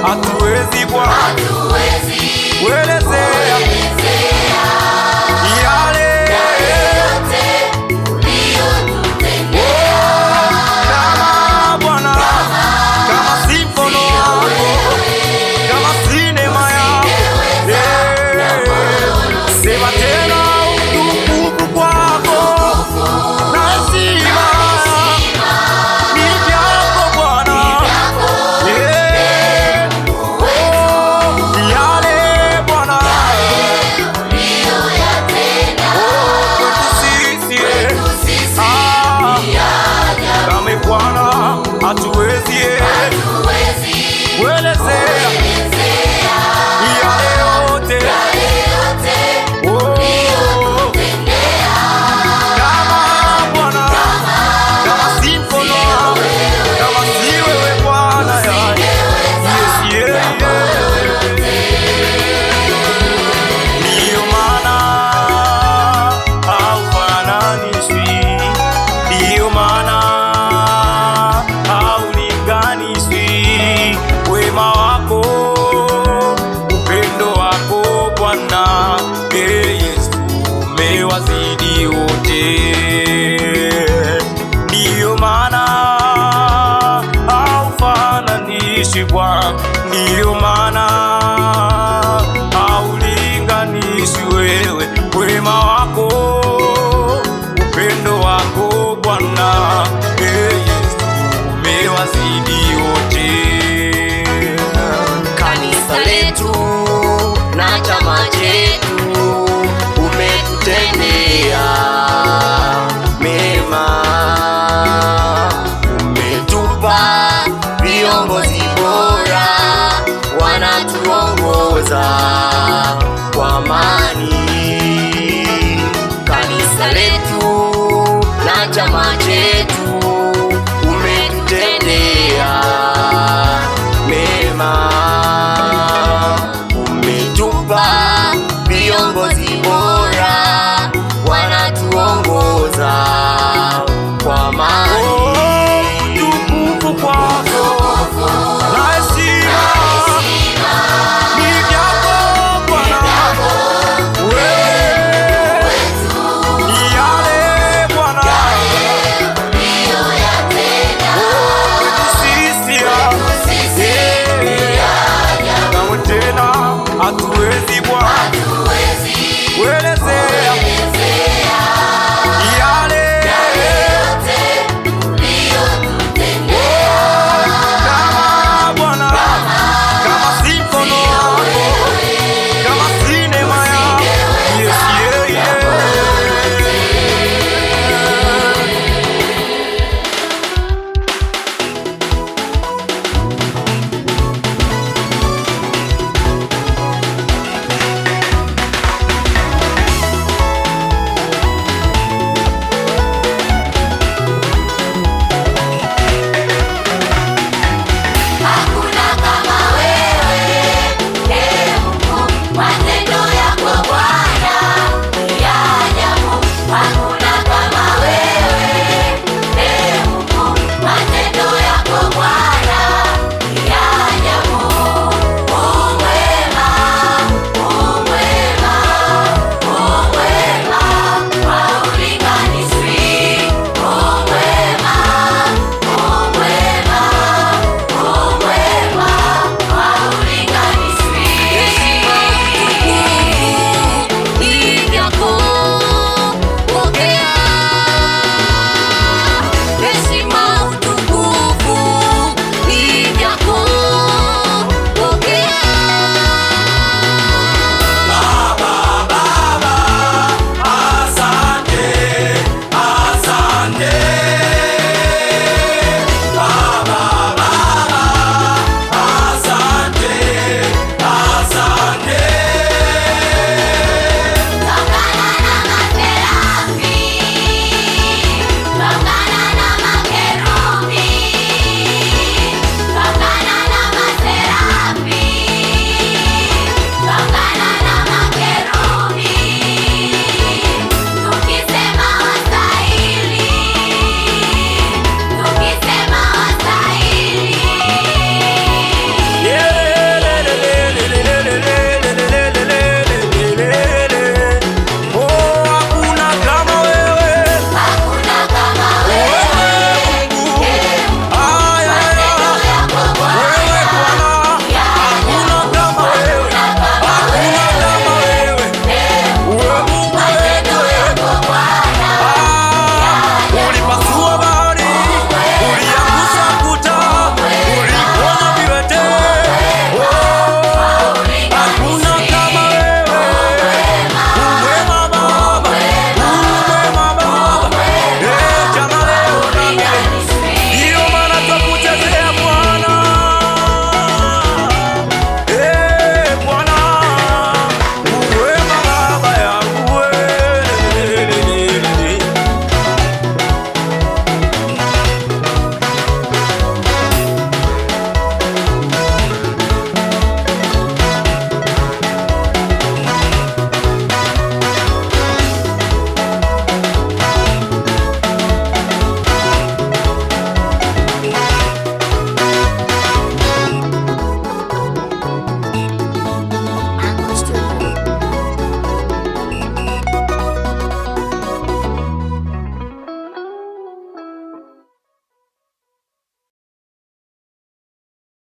hatuwezi Bwana kuelezea yale yote uliyotutendea. Kama Bwana, kama si mkono wako, kama si neema yako, sema tena utukufu kwako na heshima ni vyako Bwana. Yale Bwana kwetu sisi kama Bwana hatuwezi kuelezea yale yote kama Bwana, kama si mkono wako, kama si wewe Bwana. Ndiyo maana haufananishwi, ndiyo maana haulinganishwi. Wema wako, upendo wako Bwana, Yesu umewazidi wote. Ndiyo maana haufananishwi Bwana, ndiyo maana haulinganishwi wewe. Wema wako, upendo wako Bwana, Yesu umewazidi wote. Kanisa letu na chama chetu umetutendea mema, umetupa viongozi bora wanatuongoza kwa amani. Kanisa letu na chama chetu